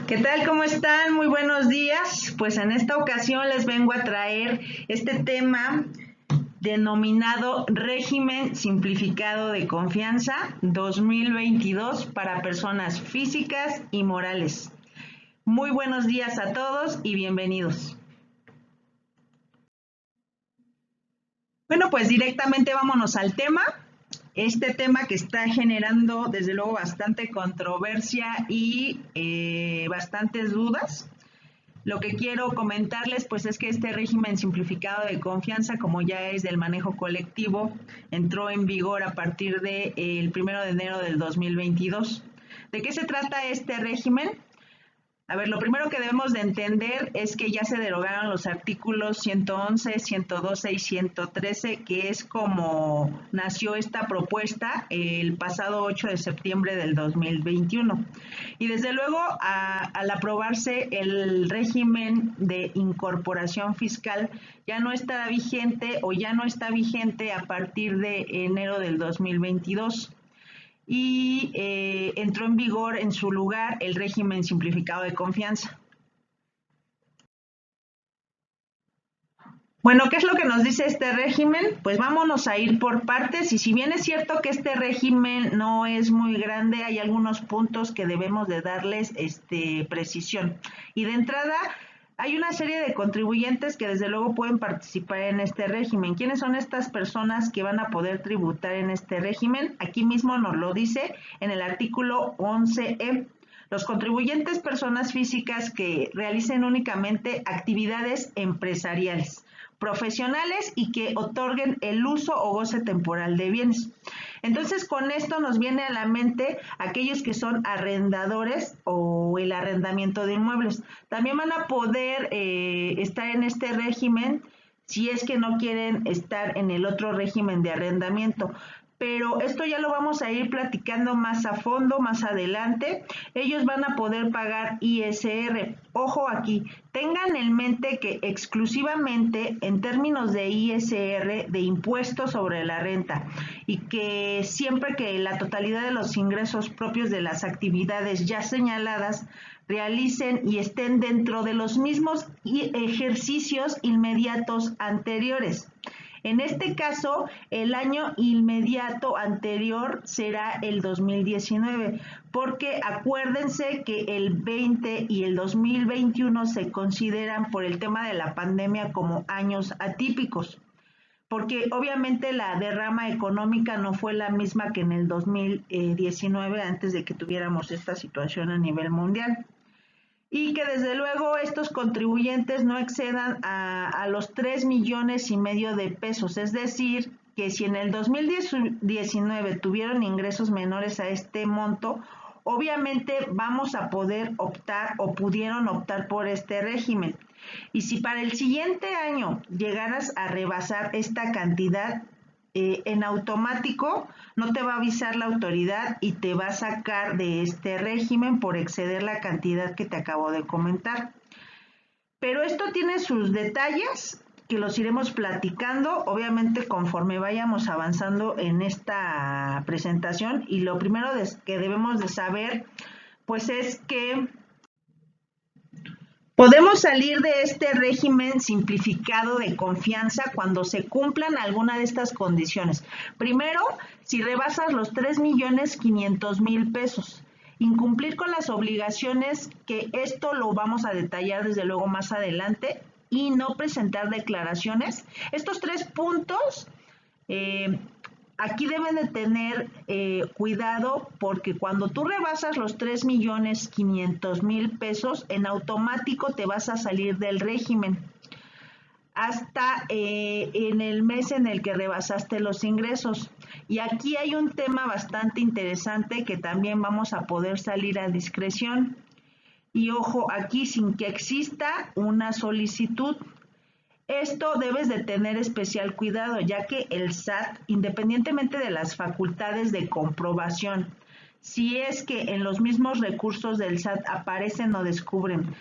¿Qué tal? ¿Cómo están? Muy buenos días. Pues en esta ocasión les vengo a traer este tema denominado Régimen Simplificado de Confianza 2022 para personas físicas y morales. Muy buenos días a todos y bienvenidos. Bueno, pues directamente vámonos al tema. Este tema que está generando desde luego bastante controversia y bastantes dudas. Lo que quiero comentarles pues es que este régimen simplificado de confianza, como ya es del manejo colectivo, entró en vigor a partir del 1 de enero del 2022. ¿De qué se trata este régimen? A ver, lo primero que debemos de entender es que ya se derogaron los artículos 111, 112 y 113, que es como nació esta propuesta el pasado 8 de septiembre del 2021. Y desde luego, al aprobarse el régimen de incorporación fiscal, ya no estará vigente o ya no está vigente a partir de enero del 2022. Y entró en vigor en su lugar el régimen simplificado de confianza. Bueno, ¿qué es lo que nos dice este régimen? Pues vámonos a ir por partes, y si bien es cierto que este régimen no es muy grande, hay algunos puntos que debemos de darles precisión. Y de entrada, hay una serie de contribuyentes que desde luego pueden participar en este régimen. ¿Quiénes son estas personas que van a poder tributar en este régimen? Aquí mismo nos lo dice en el artículo 11E. Los contribuyentes personas físicas que realicen únicamente actividades empresariales, profesionales y que otorguen el uso o goce temporal de bienes. Entonces, con esto nos viene a la mente aquellos que son arrendadores o el arrendamiento de inmuebles. También van a poder estar en este régimen si es que no quieren estar en el otro régimen de arrendamiento. Pero esto ya lo vamos a ir platicando más a fondo, más adelante. Ellos van a poder pagar ISR. Ojo aquí, tengan en mente que exclusivamente en términos de ISR, de impuestos sobre la renta, y que siempre que la totalidad de los ingresos propios de las actividades ya señaladas realicen y estén dentro de los mismos ejercicios inmediatos anteriores. En este caso, el año inmediato anterior será el 2019, porque acuérdense que el 20 y el 2021 se consideran por el tema de la pandemia como años atípicos, porque obviamente la derrama económica no fue la misma que en el 2019, antes de que tuviéramos esta situación a nivel mundial. Y que desde luego estos contribuyentes no excedan a los 3,5 millones de pesos, es decir, que si en el 2019 tuvieron ingresos menores a este monto, obviamente vamos a poder optar o pudieron optar por este régimen. Y si para el siguiente año llegaras a rebasar esta cantidad, en automático no te va a avisar la autoridad y te va a sacar de este régimen por exceder la cantidad que te acabo de comentar. Pero esto tiene sus detalles que los iremos platicando, obviamente conforme vayamos avanzando en esta presentación. Y lo primero que debemos de saber pues es que podemos salir de este régimen simplificado de confianza cuando se cumplan alguna de estas condiciones. Primero, si rebasas los 3,5 millones pesos. Incumplir con las obligaciones, que esto lo vamos a detallar desde luego más adelante, y no presentar declaraciones. Estos 3 puntos aquí deben de tener cuidado, porque cuando tú rebasas los 3,5 millones pesos, en automático te vas a salir del régimen hasta en el mes en el que rebasaste los ingresos. Y aquí hay un tema bastante interesante que también vamos a poder salir a discreción. Y ojo, aquí sin que exista una solicitud. Esto debes de tener especial cuidado, ya que el SAT, independientemente de las facultades de comprobación, si es que en los mismos recursos del SAT aparecen o descubren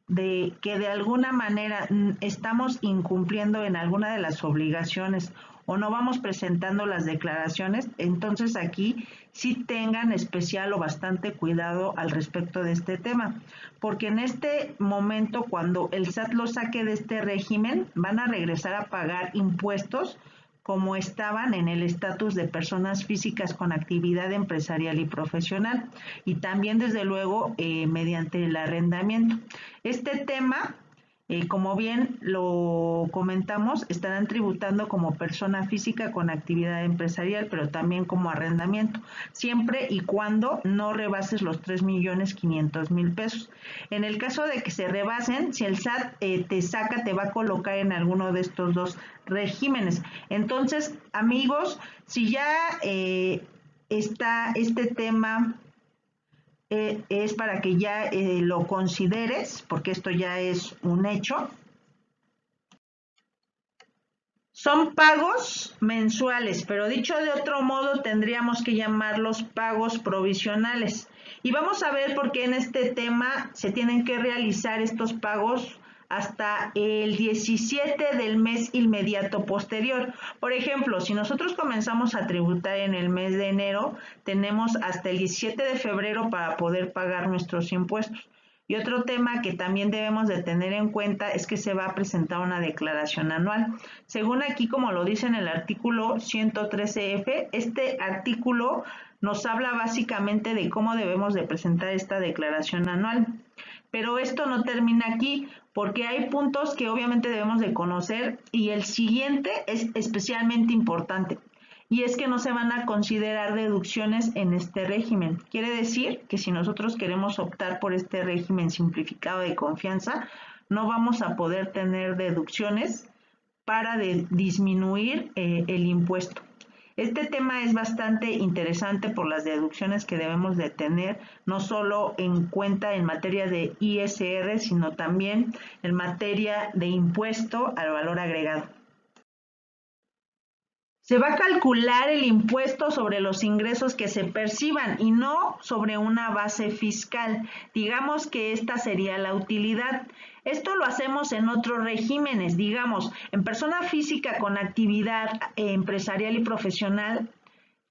de que de alguna manera estamos incumpliendo en alguna de las obligaciones o no vamos presentando las declaraciones, entonces aquí sí tengan especial o bastante cuidado al respecto de este tema, porque en este momento cuando el SAT lo saque de este régimen van a regresar a pagar impuestos como estaban en el estatus de personas físicas con actividad empresarial y profesional, y también desde luego mediante el arrendamiento. Este tema, como bien lo comentamos, estarán tributando como persona física con actividad empresarial, pero también como arrendamiento, siempre y cuando no rebases los 3.500.000 pesos. En el caso de que se rebasen, si el SAT te saca, te va a colocar en alguno de estos dos regímenes. Entonces, amigos, si ya está este tema, es para que ya lo consideres, porque esto ya es un hecho. Son pagos mensuales, pero dicho de otro modo tendríamos que llamarlos pagos provisionales. Y vamos a ver por qué en este tema se tienen que realizar estos pagos hasta el 17 del mes inmediato posterior. Por ejemplo, si nosotros comenzamos a tributar en el mes de enero, tenemos hasta el 17 de febrero para poder pagar nuestros impuestos. Y otro tema que también debemos de tener en cuenta es que se va a presentar una declaración anual. Según aquí, como lo dice en el artículo 113F, este artículo nos habla básicamente de cómo debemos de presentar esta declaración anual. Pero esto no termina aquí, porque hay puntos que obviamente debemos de conocer y el siguiente es especialmente importante. Y es que no se van a considerar deducciones en este régimen. Quiere decir que si nosotros queremos optar por este régimen simplificado de confianza, no vamos a poder tener deducciones para disminuir el impuesto. Este tema es bastante interesante por las deducciones que debemos de tener, no solo en cuenta en materia de ISR, sino también en materia de impuesto al valor agregado. Se va a calcular el impuesto sobre los ingresos que se perciban y no sobre una base fiscal. Digamos que esta sería la utilidad. Esto lo hacemos en otros regímenes, digamos, en persona física con actividad empresarial y profesional.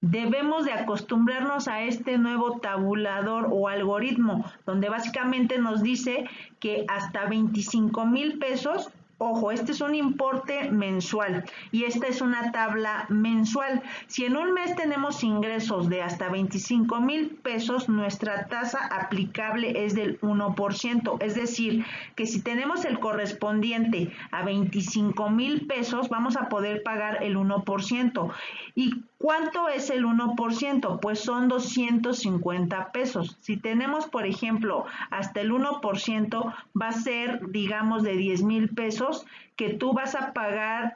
Debemos de acostumbrarnos a este nuevo tabulador o algoritmo, donde básicamente nos dice que hasta 25,000 pesos. Ojo, este es un importe mensual y esta es una tabla mensual. Si en un mes tenemos ingresos de hasta 25,000 pesos, nuestra tasa aplicable es del 1%. Es decir, que si tenemos el correspondiente a 25,000 pesos, vamos a poder pagar el 1%. ¿Y cuánto es el 1%? Pues son 250 pesos. Si tenemos, por ejemplo, hasta el 1%, va a ser, digamos, de 10,000 pesos que tú vas a pagar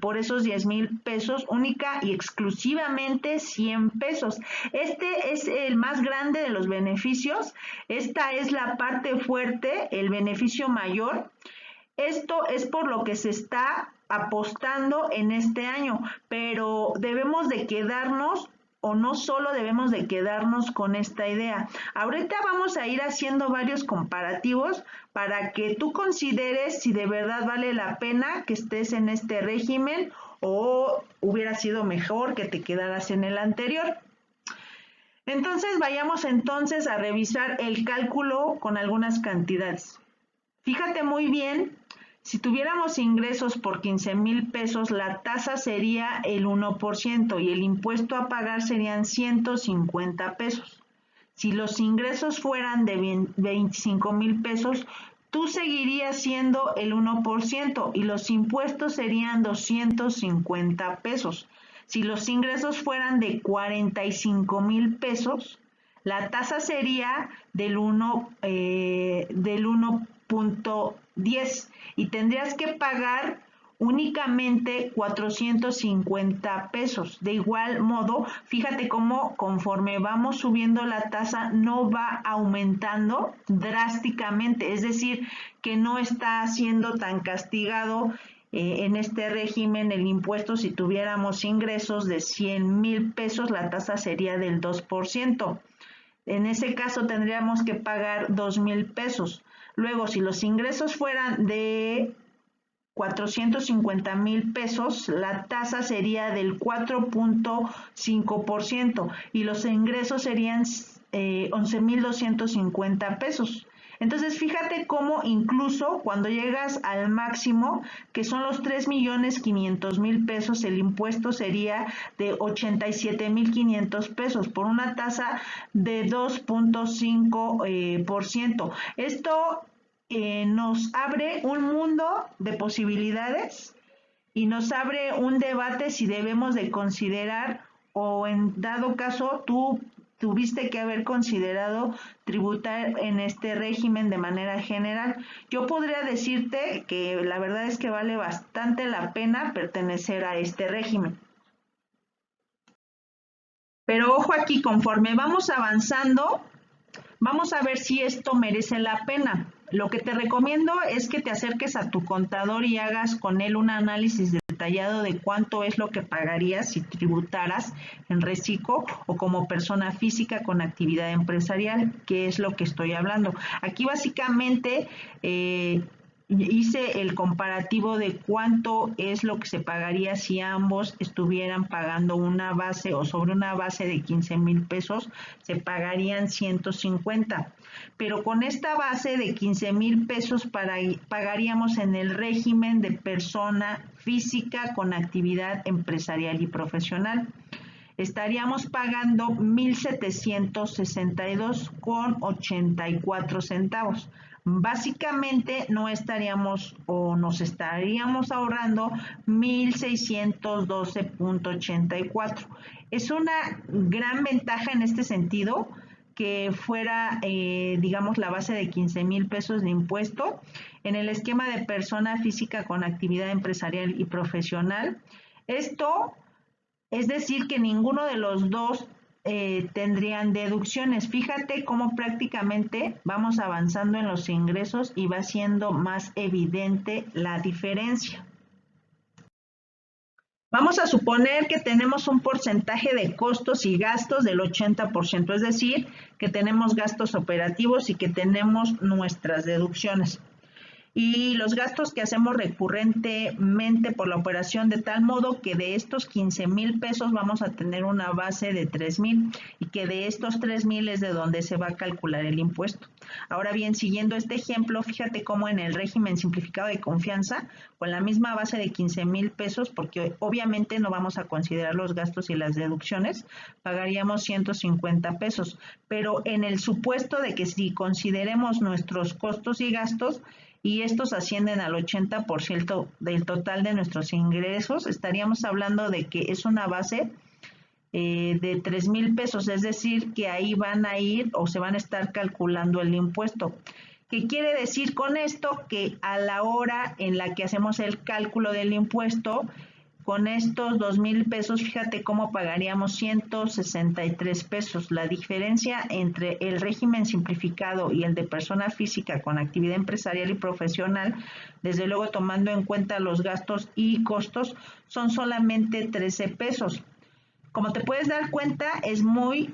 por esos 10,000 pesos única y exclusivamente 100 pesos. Este es el más grande de los beneficios. Esta es la parte fuerte, el beneficio mayor. Esto es por lo que se está apostando en este año, pero debemos de quedarnos o no solo debemos de quedarnos con esta idea. Ahorita vamos a ir haciendo varios comparativos para que tú consideres si de verdad vale la pena que estés en este régimen o hubiera sido mejor que te quedaras en el anterior. Entonces vayamos entonces a revisar el cálculo con algunas cantidades. Fíjate muy bien. Si tuviéramos ingresos por 15,000 pesos, la tasa sería el 1% y el impuesto a pagar serían 150 pesos. Si los ingresos fueran de 25,000 pesos, tú seguirías siendo el 1% y los impuestos serían 250 pesos. Si los ingresos fueran de 45,000 pesos, la tasa sería del 1.10 y tendrías que pagar únicamente 450 pesos. De igual modo, fíjate cómo conforme vamos subiendo la tasa no va aumentando drásticamente, es decir, que no está siendo tan castigado en este régimen el impuesto. Si tuviéramos ingresos de 100,000 pesos, la tasa sería del 2%. En ese caso tendríamos que pagar 2,000 pesos. Luego, si los ingresos fueran de 450,000 pesos, la tasa sería del 4.5% y los ingresos serían 11,250 pesos. Entonces, fíjate cómo incluso cuando llegas al máximo, que son los 3,500,000 pesos, el impuesto sería de 87,500 pesos por una tasa de 2.5%. Esto nos abre un mundo de posibilidades y nos abre un debate si debemos de considerar o en dado caso tú tuviste que haber considerado tributar en este régimen de manera general. Yo podría decirte que la verdad es que vale bastante la pena pertenecer a este régimen. Pero ojo aquí, conforme vamos avanzando, vamos a ver si esto merece la pena. Lo que te recomiendo es que te acerques a tu contador y hagas con él un análisis detallado de cuánto es lo que pagarías si tributaras en reciclo o como persona física con actividad empresarial, que es lo que estoy hablando. Aquí básicamente hice el comparativo de cuánto es lo que se pagaría si ambos estuvieran pagando una base o sobre una base de 15,000 pesos, se pagarían 150. Pero con esta base de 15,000 pesos pagaríamos en el régimen de persona física con actividad empresarial y profesional. Estaríamos pagando 1,762,84 centavos. Básicamente no estaríamos o nos estaríamos ahorrando 1,612,84. Es una gran ventaja en este sentido que fuera, digamos, la base de 15,000 pesos de impuesto en el esquema de persona física con actividad empresarial y profesional. Esto es decir que ninguno de los dos tendrían deducciones. Fíjate cómo prácticamente vamos avanzando en los ingresos y va siendo más evidente la diferencia. Vamos a suponer que tenemos un porcentaje de costos y gastos del 80%, es decir, que tenemos gastos operativos y que tenemos nuestras deducciones. Y los gastos que hacemos recurrentemente por la operación, de tal modo que de estos 15,000 pesos vamos a tener una base de 3,000 y que de estos 3,000 es de donde se va a calcular el impuesto. Ahora bien, siguiendo este ejemplo, fíjate cómo en el régimen simplificado de confianza, con la misma base de 15,000 pesos, porque obviamente no vamos a considerar los gastos y las deducciones, pagaríamos 150 pesos. Pero en el supuesto de que si consideremos nuestros costos y gastos, y estos ascienden al 80% del total de nuestros ingresos, estaríamos hablando de que es una base de 3,000 pesos, es decir, que ahí van a ir o se van a estar calculando el impuesto. ¿Qué quiere decir con esto? Que a la hora en la que hacemos el cálculo del impuesto, con estos 2,000 pesos, fíjate cómo pagaríamos 163 pesos. La diferencia entre el régimen simplificado y el de persona física con actividad empresarial y profesional, desde luego tomando en cuenta los gastos y costos, son solamente 13 pesos. Como te puedes dar cuenta, es muy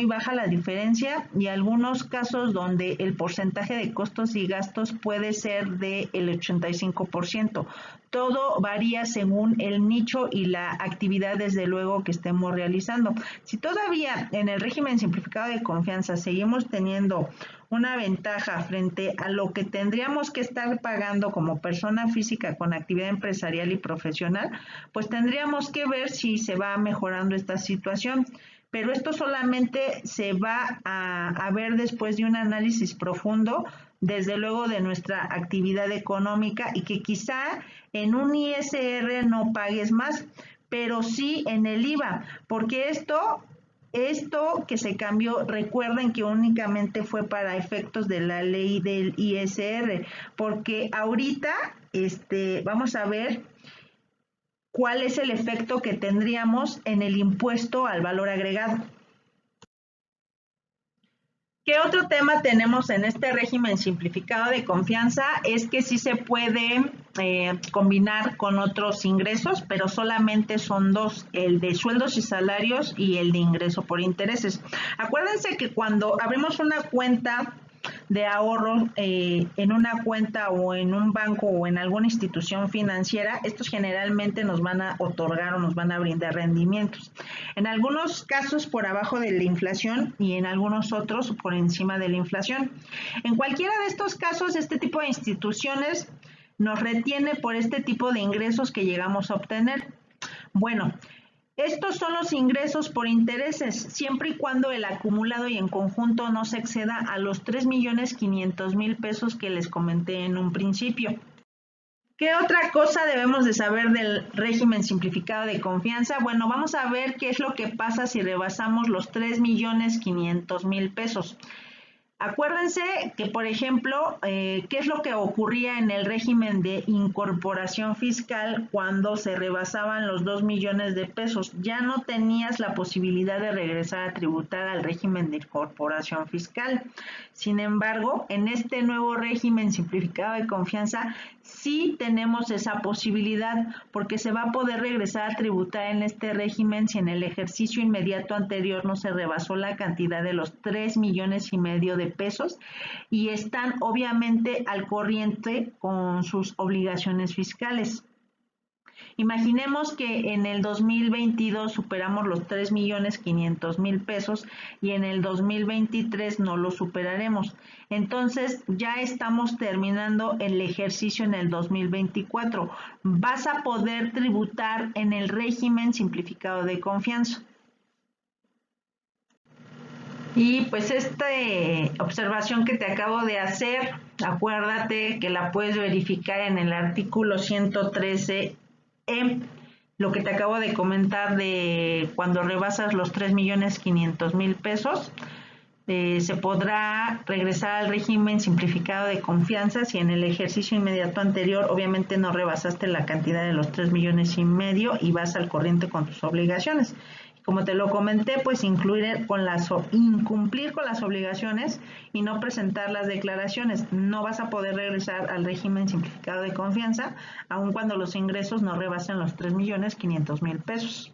baja la diferencia y algunos casos donde el porcentaje de costos y gastos puede ser del 85%. Todo varía según el nicho y la actividad, desde luego, que estemos realizando. Si todavía en el régimen simplificado de confianza seguimos teniendo una ventaja frente a lo que tendríamos que estar pagando como persona física con actividad empresarial y profesional, pues tendríamos que ver si se va mejorando esta situación. Pero esto solamente se va a ver después de un análisis profundo, desde luego, de nuestra actividad económica, y que quizá en un ISR no pagues más, pero sí en el IVA, porque esto que se cambió, recuerden que únicamente fue para efectos de la ley del ISR, porque ahorita vamos a ver cuál es el efecto que tendríamos en el impuesto al valor agregado. ¿Qué otro tema tenemos en este régimen simplificado de confianza? Es que sí se puede combinar con otros ingresos, pero solamente son dos, el de sueldos y salarios y el de ingreso por intereses. Acuérdense que cuando abrimos una cuenta de ahorro en una cuenta o en un banco o en alguna institución financiera, estos generalmente nos van a otorgar o nos van a brindar rendimientos. En algunos casos por abajo de la inflación y en algunos otros por encima de la inflación. En cualquiera de estos casos, este tipo de instituciones nos retiene por este tipo de ingresos que llegamos a obtener. Bueno, estos son los ingresos por intereses, siempre y cuando el acumulado y en conjunto no se exceda a los 3.500.000 pesos que les comenté en un principio. ¿Qué otra cosa debemos de saber del régimen simplificado de confianza? Bueno, vamos a ver qué es lo que pasa si rebasamos los 3.500.000 pesos. Acuérdense que, por ejemplo, ¿qué es lo que ocurría en el régimen de incorporación fiscal cuando se rebasaban los 2 millones de pesos? Ya no tenías la posibilidad de regresar a tributar al régimen de incorporación fiscal. Sin embargo, en este nuevo régimen simplificado de confianza, sí tenemos esa posibilidad, porque se va a poder regresar a tributar en este régimen si en el ejercicio inmediato anterior no se rebasó la cantidad de los 3,5 millones de pesos y están obviamente al corriente con sus obligaciones fiscales. Imaginemos que en el 2022 superamos los 3.500.000 pesos y en el 2023 no lo superaremos. Entonces ya estamos terminando el ejercicio en el 2024. Vas a poder tributar en el régimen simplificado de confianza. Y pues esta observación que te acabo de hacer, acuérdate que la puedes verificar en el artículo 113E, lo que te acabo de comentar de cuando rebasas los 3.500.000 pesos, se podrá regresar al régimen simplificado de confianza si en el ejercicio inmediato anterior obviamente no rebasaste la cantidad de los 3,5 millones y vas al corriente con tus obligaciones. Como te lo comenté, pues incumplir con las obligaciones y no presentar las declaraciones. No vas a poder regresar al régimen simplificado de confianza, aun cuando los ingresos no rebasen los 3.500.000 pesos.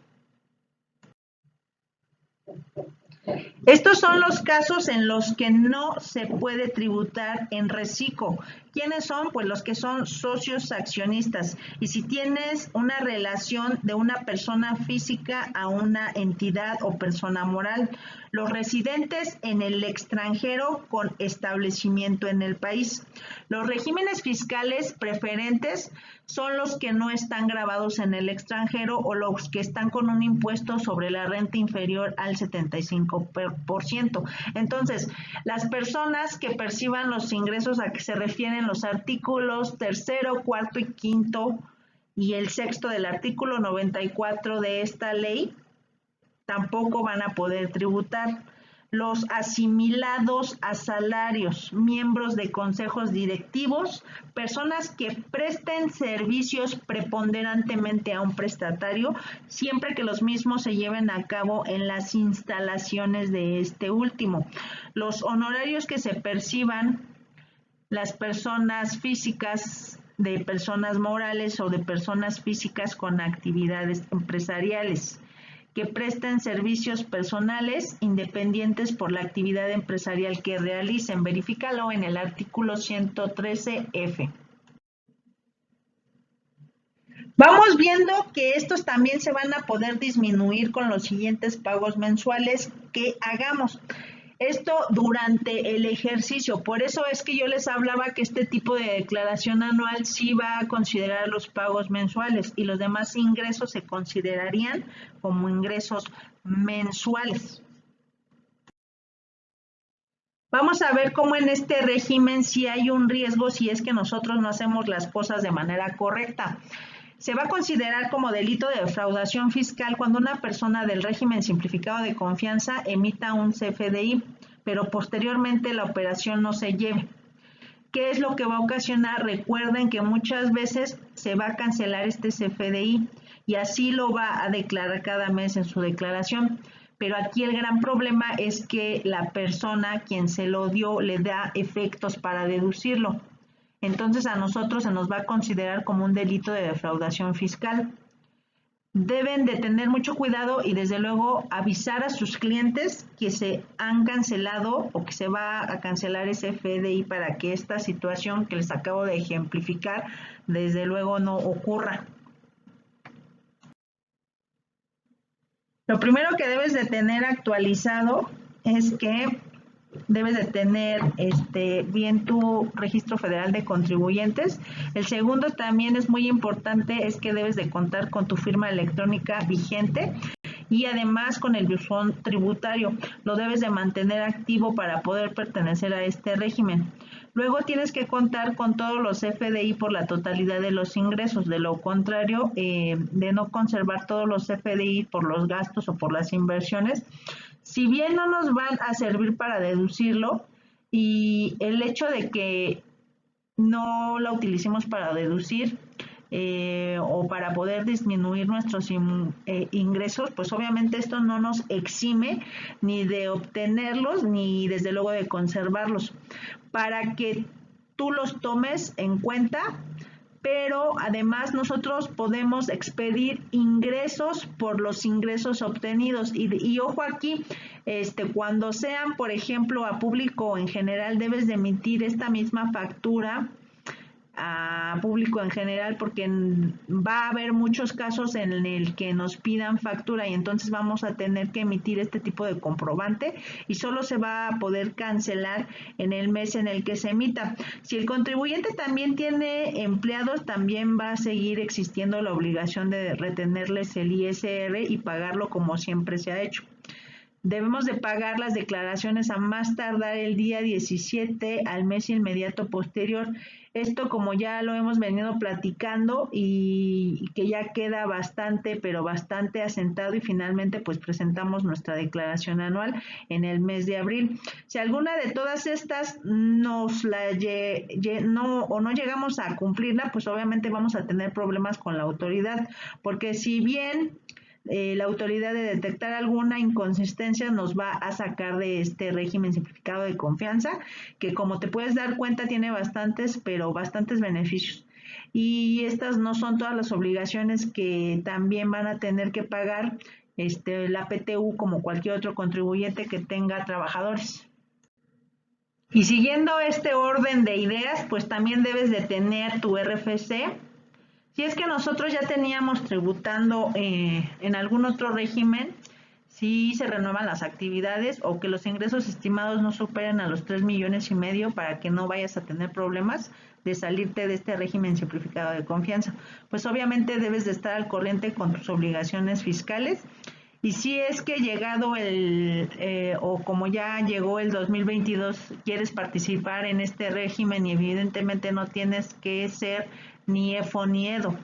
Estos son los casos en los que no se puede tributar en reciclo. ¿Quiénes son? Pues los que son socios accionistas. Y si tienes una relación de una persona física a una entidad o persona moral, los residentes en el extranjero con establecimiento en el país. Los regímenes fiscales preferentes son los que no están grabados en el extranjero o los que están con un impuesto sobre la renta inferior al 75%. Entonces, las personas que perciban los ingresos a que se refieren los artículos 3º, 4º y 5º y el 6º del artículo 94 de esta ley, tampoco van a poder tributar. Los asimilados a salarios, miembros de consejos directivos, personas que presten servicios preponderantemente a un prestatario, siempre que los mismos se lleven a cabo en las instalaciones de este último. Los honorarios que se perciban las personas físicas de personas morales o de personas físicas con actividades empresariales que presten servicios personales independientes por la actividad empresarial que realicen. Verifícalo en el artículo 113F. Vamos viendo que estos también se van a poder disminuir con los siguientes pagos mensuales que hagamos. Esto durante el ejercicio, por eso es que yo les hablaba que este tipo de declaración anual sí va a considerar los pagos mensuales y los demás ingresos se considerarían como ingresos mensuales. Vamos a ver cómo en este régimen sí hay un riesgo si es que nosotros no hacemos las cosas de manera correcta. Se va a considerar como delito de defraudación fiscal cuando una persona del régimen simplificado de confianza emita un CFDI, pero posteriormente la operación no se lleve. ¿Qué es lo que va a ocasionar? Recuerden que muchas veces se va a cancelar este CFDI y así lo va a declarar cada mes en su declaración. Pero aquí el gran problema es que la persona quien se lo dio le da efectos para deducirlo. Entonces a nosotros se nos va a considerar como un delito de defraudación fiscal. deben de tener mucho cuidado y desde luego avisar a sus clientes que se han cancelado o que se va a cancelar ese FDI para que esta situación que les acabo de ejemplificar desde luego no ocurra. Lo primero que debes de tener actualizado es que debes de tener bien tu registro federal de contribuyentes. El segundo también es muy importante, es que debes de contar con tu firma electrónica vigente y además con el buzón tributario. Lo debes de mantener activo para poder pertenecer a este régimen. Luego tienes que contar con todos los FDI por la totalidad de los ingresos. De lo contrario, de no conservar todos los FDI por los gastos o por las inversiones, si bien no nos van a servir para deducirlo, y el hecho de que no la utilicemos para deducir o para poder disminuir nuestros ingresos, pues obviamente esto no nos exime ni de obtenerlos ni desde luego de conservarlos. Para que tú los tomes en cuenta, pero además nosotros podemos expedir ingresos por los ingresos obtenidos y ojo aquí, cuando sean, por ejemplo, a público en general, debes de emitir esta misma factura a público en general, porque va a haber muchos casos en el que nos pidan factura y entonces vamos a tener que emitir este tipo de comprobante y solo se va a poder cancelar en el mes en el que se emita. Si el contribuyente también tiene empleados, también va a seguir existiendo la obligación de retenerles el ISR y pagarlo como siempre se ha hecho. Debemos de pagar las declaraciones a más tardar el día 17 al mes inmediato posterior. Esto, como ya lo hemos venido platicando y que ya queda bastante, pero bastante asentado, y finalmente pues presentamos nuestra declaración anual en el mes de abril. Si alguna de todas estas no llegamos a cumplirla, pues obviamente vamos a tener problemas con la autoridad, porque si bien la autoridad de detectar alguna inconsistencia nos va a sacar de este régimen simplificado de confianza, que como te puedes dar cuenta tiene bastantes, pero bastantes beneficios. Y estas no son todas las obligaciones que también van a tener que pagar la PTU como cualquier otro contribuyente que tenga trabajadores. Y siguiendo este orden de ideas, pues también debes de tener tu RFC. Si es que nosotros ya teníamos tributando en algún otro régimen, si se renuevan las actividades o que los ingresos estimados no superen a los 3,5 millones para que no vayas a tener problemas de salirte de este régimen simplificado de confianza. Pues obviamente debes de estar al corriente con tus obligaciones fiscales. Y si es que llegado o como ya llegó el 2022, quieres participar en este régimen y evidentemente no tienes que ser ni EFO ni EDO.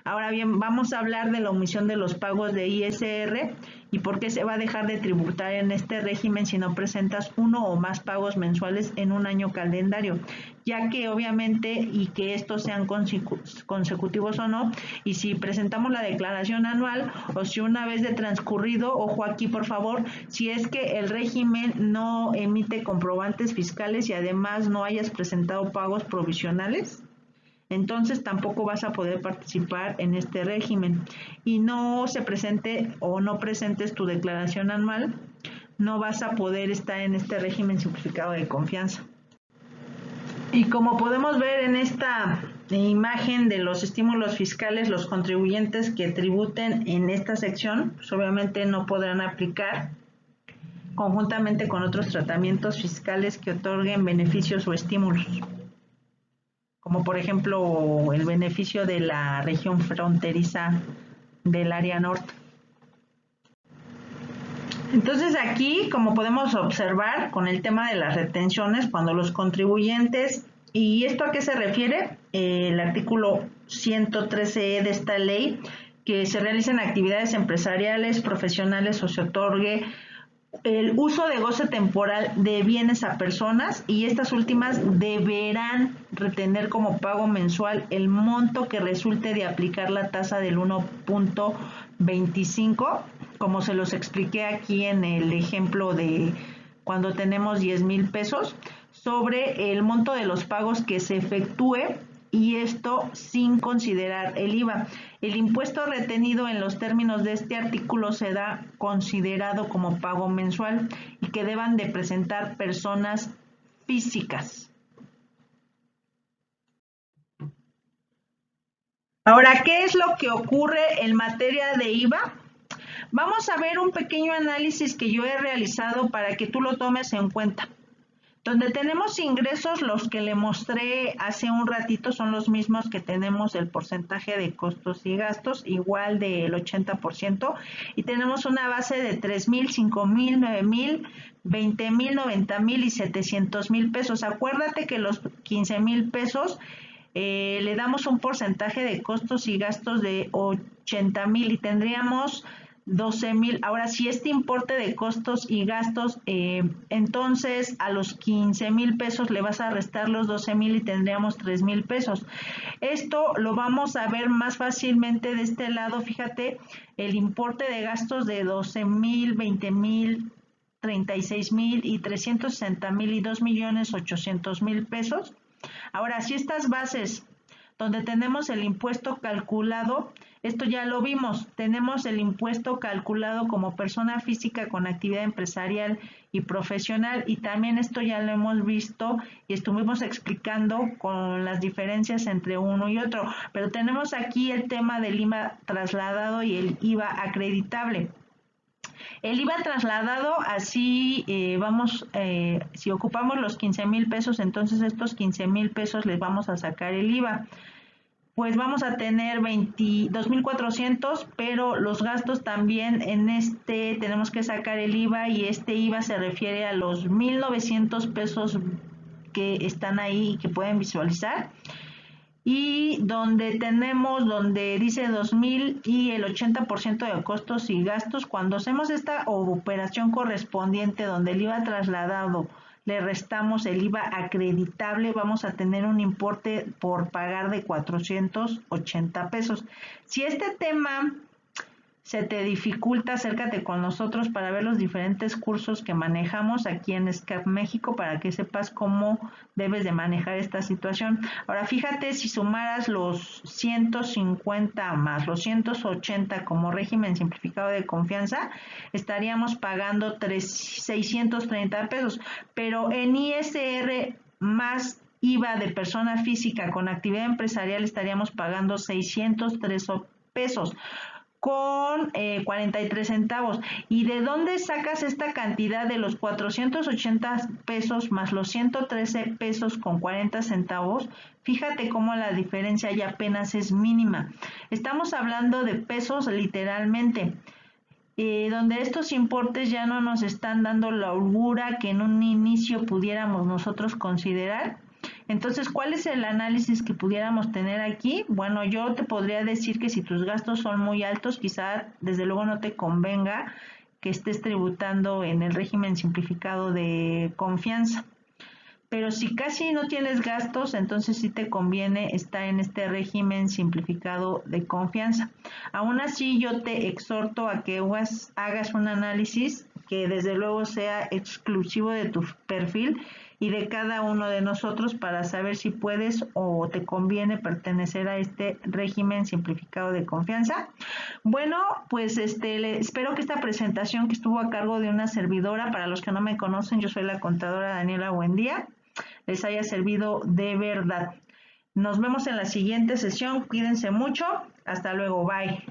Ahora bien, vamos a hablar de la omisión de los pagos de ISR y por qué se va a dejar de tributar en este régimen si no presentas uno o más pagos mensuales en un año calendario, ya que obviamente, y que estos sean consecutivos o no, y si presentamos la declaración anual o si una vez de transcurrido, ojo aquí por favor, si es que el régimen no emite comprobantes fiscales y además no hayas presentado pagos provisionales, entonces tampoco vas a poder participar en este régimen. Y no se presente o no presentes tu declaración anual, no vas a poder estar en este régimen simplificado de confianza. Y como podemos ver en esta imagen de los estímulos fiscales, los contribuyentes que tributen en esta sección, pues obviamente no podrán aplicar conjuntamente con otros tratamientos fiscales que otorguen beneficios o estímulos, como por ejemplo el beneficio de la región fronteriza del área norte. Entonces aquí, como podemos observar con el tema de las retenciones, cuando los contribuyentes, ¿y esto a qué se refiere? El artículo 113E de esta ley, que se realicen actividades empresariales, profesionales o se otorgue el uso de goce temporal de bienes a personas, y estas últimas deberán retener como pago mensual el monto que resulte de aplicar la tasa del 1.25, como se los expliqué aquí en el ejemplo de cuando tenemos 10,000 pesos, sobre el monto de los pagos que se efectúe y esto sin considerar el IVA. El impuesto retenido en los términos de este artículo será considerado como pago mensual y que deban de presentar personas físicas. Ahora, ¿qué es lo que ocurre en materia de IVA? Vamos a ver un pequeño análisis que yo he realizado para que tú lo tomes en cuenta. Donde tenemos ingresos, los que le mostré hace un ratito son los mismos que tenemos el porcentaje de costos y gastos, igual del 80%, y tenemos una base de 3,000, 5,000, 9,000, 20,000, 90,000 y 700,000 pesos. Acuérdate que los 15,000 pesos le damos un porcentaje de costos y gastos de 80,000 y tendríamos 12,000. Ahora, si este importe de costos y gastos, entonces a los 15,000 pesos le vas a restar los 12,000 y tendríamos 3,000 pesos. Esto lo vamos a ver más fácilmente de este lado. Fíjate, el importe de gastos de 12,000, 20,000, 36,000 y 360,000 y 2,800,000 pesos. Ahora, si estas bases donde tenemos el impuesto calculado, esto ya lo vimos, tenemos el impuesto calculado como persona física con actividad empresarial y profesional, y también esto ya lo hemos visto y estuvimos explicando con las diferencias entre uno y otro, pero tenemos aquí el tema del IVA trasladado y el IVA acreditable. El IVA trasladado, así si ocupamos los 15,000 pesos, entonces estos 15,000 pesos les vamos a sacar el IVA. Pues vamos a tener 22,400, pero los gastos también en este tenemos que sacar el IVA y este IVA se refiere a los 1,900 pesos que están ahí y que pueden visualizar. Y donde dice 2,000 y el 80% de costos y gastos, cuando hacemos esta operación correspondiente donde el IVA trasladado le restamos el IVA acreditable, vamos a tener un importe por pagar de 480 pesos. Si este tema se te dificulta, acércate con nosotros para ver los diferentes cursos que manejamos aquí en SCAP México para que sepas cómo debes de manejar esta situación. Ahora fíjate, si sumaras los 150 más los 180 como régimen simplificado de confianza, estaríamos pagando 630 pesos, pero en ISR más IVA de persona física con actividad empresarial estaríamos pagando 603 pesos con 43 centavos. ¿Y de dónde sacas esta cantidad de los 480 pesos más los 113 pesos con 40 centavos? Fíjate cómo la diferencia ya apenas es mínima. Estamos hablando de pesos literalmente. Donde estos importes ya no nos están dando la holgura que en un inicio pudiéramos nosotros considerar. Entonces, ¿cuál es el análisis que pudiéramos tener aquí? Bueno, yo te podría decir que si tus gastos son muy altos, quizá desde luego no te convenga que estés tributando en el régimen simplificado de confianza. Pero si casi no tienes gastos, entonces sí te conviene estar en este régimen simplificado de confianza. Aún así, yo te exhorto a que hagas un análisis que desde luego sea exclusivo de tu perfil y de cada uno de nosotros para saber si puedes o te conviene pertenecer a este régimen simplificado de confianza. Bueno, pues espero que esta presentación que estuvo a cargo de una servidora, para los que no me conocen, yo soy la contadora Daniela Buendía, les haya servido de verdad. Nos vemos en la siguiente sesión, cuídense mucho, hasta luego, bye.